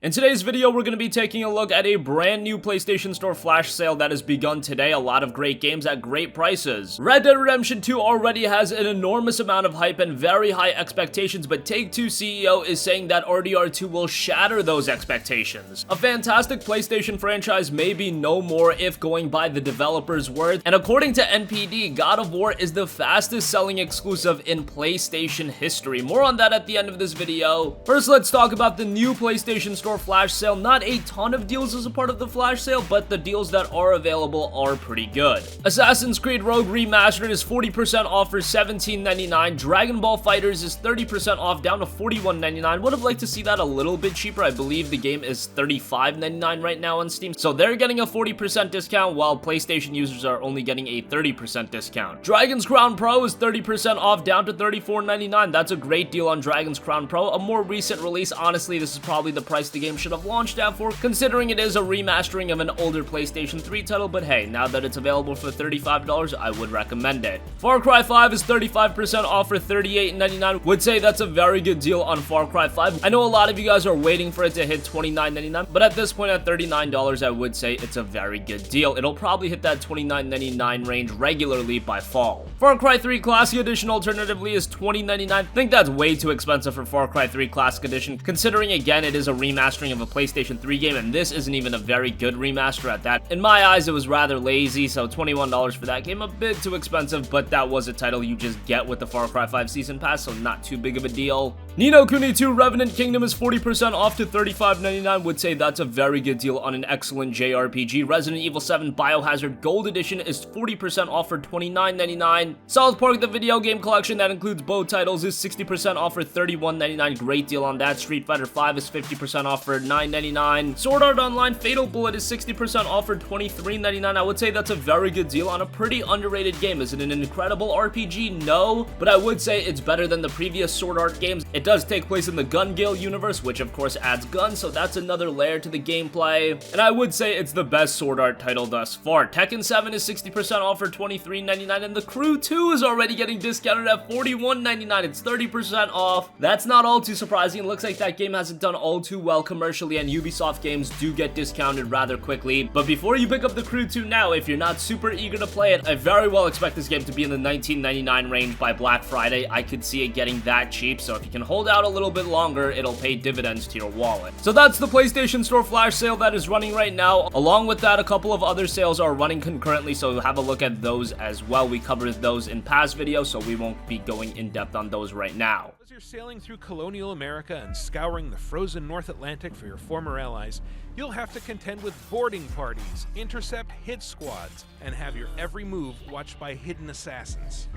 In today's video, we're going to be taking a look at a brand new PlayStation Store flash sale that has begun today. A lot of great games at great prices. Red Dead Redemption 2 already has an enormous amount of hype and very high expectations, but Take-Two CEO is saying that RDR2 will shatter those expectations. A fantastic PlayStation franchise may be no more if going by the developer's words, and according to NPD, God of War is the fastest selling exclusive in PlayStation history. More on that at the end of this video. First, let's talk about the new PlayStation Store flash sale. Not a ton of deals as a part of the flash sale, but the deals that are available are pretty good. Assassin's Creed Rogue Remastered is 40% off for $17.99. Dragon Ball FighterZ is 30% off down to $41.99. Would have liked to see that a little bit cheaper. I believe the game is $35.99 right now on Steam, so they're getting a 40% discount while PlayStation users are only getting a 30% discount. Dragon's Crown Pro is 30% off down to $34.99. That's a great deal on Dragon's Crown Pro. A more recent release. Honestly, this is probably the price the game should have launched at for, considering it is a remastering of an older PlayStation 3 title, but hey, now that it's available for $35, I would recommend it. Far Cry 5 is 35% off for $38.99. Would say that's a very good deal on Far Cry 5. I know a lot of you guys are waiting for it to hit $29.99, but at this point at $39, I would say it's a very good deal. It'll probably hit that $29.99 range regularly by fall. Far Cry 3 Classic Edition alternatively is $20.99. I think that's way too expensive for Far Cry 3 Classic Edition, considering again it is a remastering of a PlayStation 3 game, and this isn't even a very good remaster at that. In my eyes, it was rather lazy, so $21 for that game, a bit too expensive, but that was a title you just get with the Far Cry 5 Season Pass, so not too big of a deal. Ni no Kuni 2 Revenant Kingdom is 40% off to $35.99. Would say that's a very good deal on an excellent JRPG. Resident Evil 7 Biohazard Gold Edition is 40% off for $29.99. South Park The Video Game Collection, that includes both titles, is 60% off for $31.99. Great deal on that. Street Fighter 5 is 50% off for $9.99. Sword Art Online Fatal Bullet is 60% off for $23.99. I would say that's a very good deal on a pretty underrated game. Is it an incredible RPG? No, but I would say it's better than the previous Sword Art games. It does take place in the Gun Gale universe, which of course adds guns, so that's another layer to the gameplay, and I would say it's the best Sword Art title thus far. Tekken 7 is 60% off for $23.99, and The Crew 2 is already getting discounted at $41.99. It's 30% off. That's not all too surprising. It looks like that game hasn't done all too well commercially, and Ubisoft games do get discounted rather quickly. But before you pick up The Crew 2 now, if you're not super eager to play it, I very well expect this game to be in the $19.99 range by Black Friday. I could see it getting that cheap, so if you can hold out a little bit longer, it'll pay dividends to your wallet. So that's the PlayStation Store flash sale that is running right now. Along with that, a couple of other sales are running concurrently, so have a look at those as well. We covered those in past videos, so we won't be going in depth on those right now. As you're sailing through colonial America and scouring the frozen North Atlantic for your former allies, you'll have to contend with boarding parties, intercept hit squads, and have your every move watched by hidden assassins.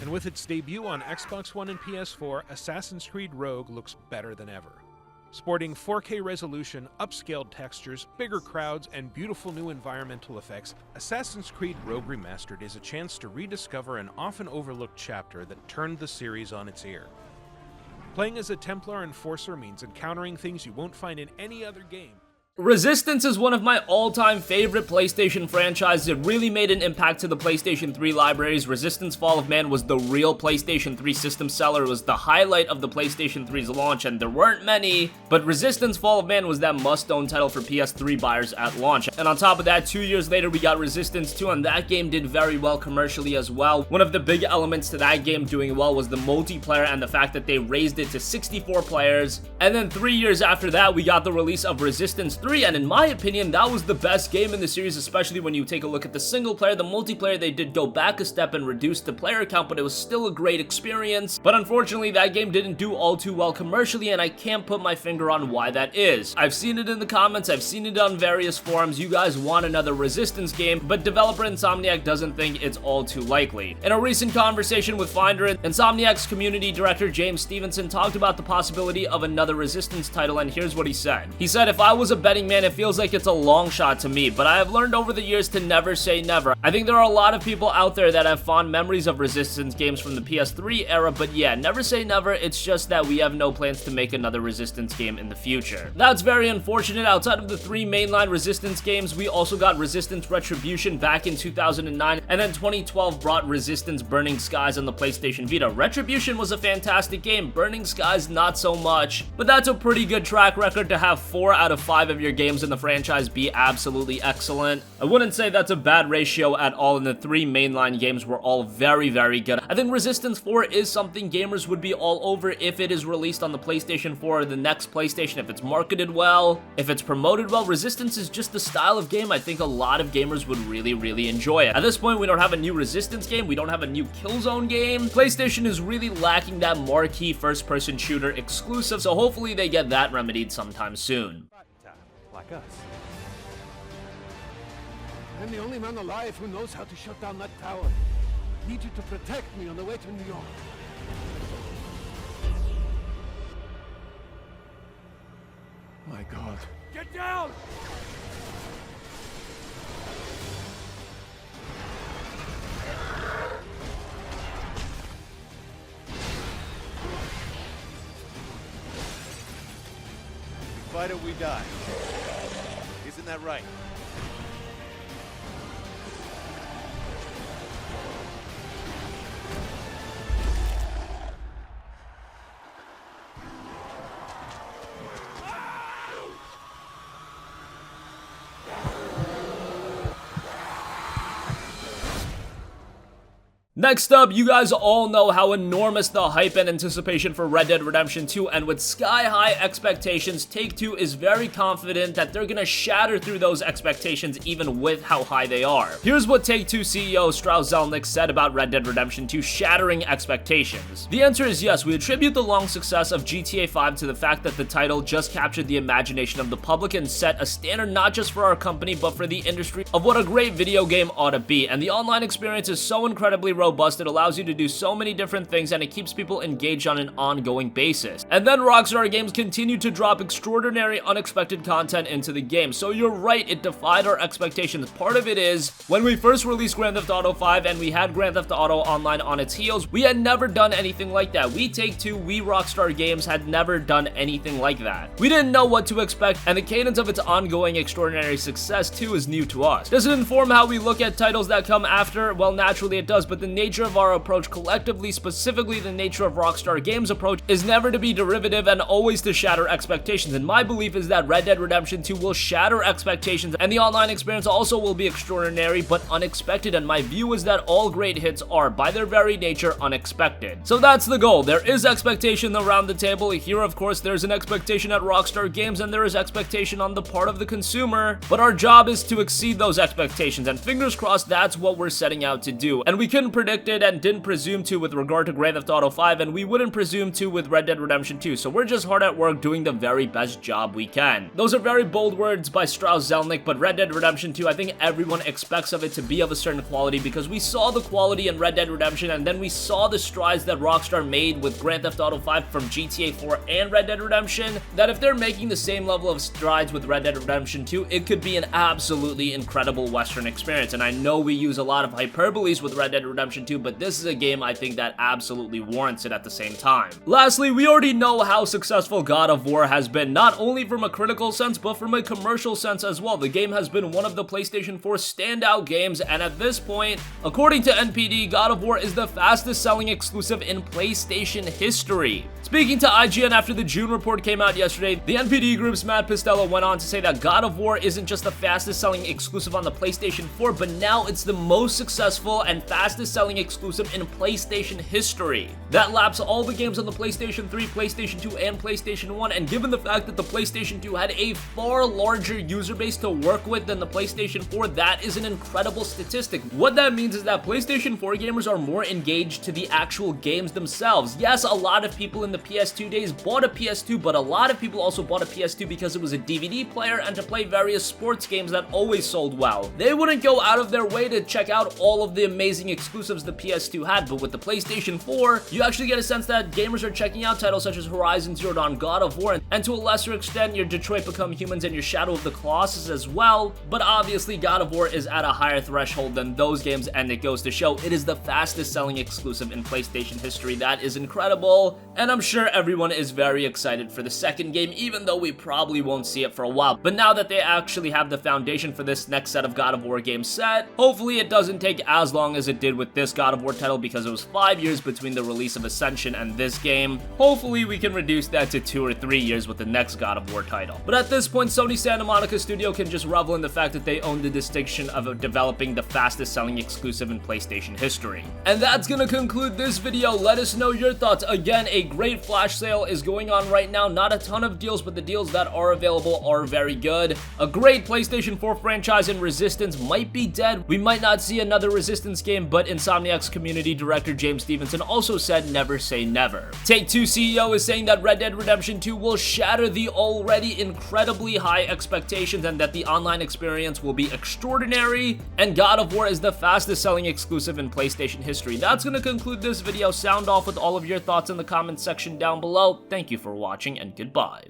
And with its debut on Xbox One and PS4, Assassin's Creed Rogue looks better than ever. Sporting 4K resolution, upscaled textures, bigger crowds, and beautiful new environmental effects, Assassin's Creed Rogue Remastered is a chance to rediscover an often overlooked chapter that turned the series on its ear. Playing as a Templar Enforcer means encountering things you won't find in any other game. Resistance is one of my all-time favorite PlayStation franchises. It really made an impact to the PlayStation 3 libraries. Resistance Fall of Man was the real PlayStation 3 system seller. It was the highlight of the PlayStation 3's launch, and there weren't many, but Resistance Fall of Man was that must-own title for PS3 buyers at launch. And on top of that, 2 years later, we got Resistance 2, and that game did very well commercially as well. One of the big elements to that game doing well was the multiplayer and the fact that they raised it to 64 players. And then 3 years after that, we got the release of Resistance 3, and in my opinion, that was the best game in the series, especially when you take a look at the single player. The multiplayer, they did go back a step and reduce the player count, but it was still a great experience. But unfortunately, that game didn't do all too well commercially, and I can't put my finger on why that is. I've seen it in the comments, I've seen it on various forums. You guys want another Resistance game, but developer Insomniac doesn't think it's all too likely. In a recent conversation with Finder, Insomniac's community director James Stevenson talked about the possibility of another Resistance title, and here's what he said. He said, "If I was a betting betting man, it feels like it's a long shot to me, but I have learned over the years to never say never. I think there are a lot of people out there that have fond memories of Resistance games from the PS3 era, but yeah, never say never. It's just that we have no plans to make another Resistance game in the future. That's very unfortunate. Outside of the 3 mainline Resistance games, we also got Resistance Retribution back in 2009, and then 2012 brought Resistance Burning Skies on the PlayStation Vita. Retribution was a fantastic game, Burning Skies not so much, but that's a pretty good track record to have 4 out of 5 of your games in the franchise be absolutely excellent. I wouldn't say that's a bad ratio at all, and the 3 mainline games were all very, very good. I think Resistance 4 is something gamers would be all over if it is released on the PlayStation 4 or the next PlayStation, if it's marketed well, if it's promoted well. Resistance is just the style of game I think a lot of gamers would really, really enjoy it. At this point, we don't have a new Resistance game, we don't have a new Killzone game. PlayStation is really lacking that marquee first-person shooter exclusive, so hopefully they get that remedied sometime soon. Like us. I'm the only man alive who knows how to shut down that tower. Need you to protect me on the way to New York. My God. Get down! We fight or we die. Isn't that right? Next up, you guys all know how enormous the hype and anticipation for Red Dead Redemption 2, and with sky-high expectations, Take-Two is very confident that they're gonna shatter through those expectations even with how high they are. Here's what Take-Two CEO Strauss Zelnick said about Red Dead Redemption 2 shattering expectations. The answer is yes, we attribute the long success of GTA 5 to the fact that the title just captured the imagination of the public and set a standard not just for our company but for the industry of what a great video game ought to be, and the online experience is so incredibly robust, it allows you to do so many different things, and it keeps people engaged on an ongoing basis. And then Rockstar Games continued to drop extraordinary, unexpected content into the game. So you're right, it defied our expectations. Part of it is, when we first released Grand Theft Auto 5 and we had Grand Theft Auto Online on its heels, we had never done anything like that. We Take-Two, we Rockstar Games had never done anything like that. We didn't know what to expect, and the cadence of its ongoing extraordinary success too is new to us. Does it inform how we look at titles that come after? Well, naturally it does, but the nature of our approach collectively, specifically the nature of Rockstar Games' approach, is never to be derivative and always to shatter expectations. And my belief is that Red Dead Redemption 2 will shatter expectations, and the online experience also will be extraordinary but unexpected, and my view is that all great hits are, by their very nature, unexpected. So that's the goal. There is expectation around the table. Here, of course, there's an expectation at Rockstar Games, and there is expectation on the part of the consumer, but our job is to exceed those expectations, and fingers crossed that's what we're setting out to do. And we couldn't predict it and didn't presume to with regard to Grand Theft Auto 5, and we wouldn't presume to with Red Dead Redemption 2, so we're just hard at work doing the very best job we can. Those are very bold words by Strauss Zelnick, but Red Dead Redemption 2, I think everyone expects of it to be of a certain quality, because we saw the quality in Red Dead Redemption, and then we saw the strides that Rockstar made with Grand Theft Auto 5 from GTA 4 and Red Dead Redemption, that if they're making the same level of strides with Red Dead Redemption 2, it could be an absolutely incredible Western experience. And I know we use a lot of hyperboles with Red Dead Redemption 2, but this is a game I think that absolutely warrants it at the same time. Lastly, we already know how successful God of War has been, not only from a critical sense, but from a commercial sense as well. The game has been one of the PlayStation 4 standout games, and at this point, according to NPD, God of War is the fastest selling exclusive in PlayStation history. Speaking to IGN after the June report came out yesterday, the NPD Group's Matt Pistello went on to say that God of War isn't just the fastest selling exclusive on the PlayStation 4, but now it's the most successful and fastest selling exclusive in PlayStation history. That laps all the games on the PlayStation 3, PlayStation 2, and PlayStation 1, and given the fact that the PlayStation 2 had a far larger user base to work with than the PlayStation 4, that is an incredible statistic. What that means is that PlayStation 4 gamers are more engaged to the actual games themselves. Yes, a lot of people in the PS2 days bought a PS2, but a lot of people also bought a PS2 because it was a DVD player and to play various sports games that always sold well. They wouldn't go out of their way to check out all of the amazing exclusives exclusives the PS2 had, but with the PlayStation 4, you actually get a sense that gamers are checking out titles such as Horizon Zero Dawn, God of War, and to a lesser extent, your Detroit Become Humans and your Shadow of the Colossus as well. But obviously, God of War is at a higher threshold than those games, and it goes to show it is the fastest selling exclusive in PlayStation history. That is incredible, and I'm sure everyone is very excited for the second game, even though we probably won't see it for a while. But now that they actually have the foundation for this next set of God of War games set, hopefully it doesn't take as long as it did with this God of War title, because it was 5 years between the release of Ascension and this game. Hopefully we can reduce that to 2 or 3 years with the next God of War title. But at this point, Sony Santa Monica Studio can just revel in the fact that they own the distinction of developing the fastest selling exclusive in PlayStation history. And that's gonna conclude this video. Let us know your thoughts. Again, a great flash sale is going on right now. Not a ton of deals, but the deals that are available are very good. A great PlayStation 4 franchise in Resistance might be dead. We might not see another Resistance game, but Insomniac's community director James Stevenson also said never say never. Take-Two CEO is saying that Red Dead Redemption 2 will shatter the already incredibly high expectations and that the online experience will be extraordinary, and God of War is the fastest selling exclusive in PlayStation history. That's going to conclude this video. Sound off with all of your thoughts in the comments section down below. Thank you for watching, and goodbye.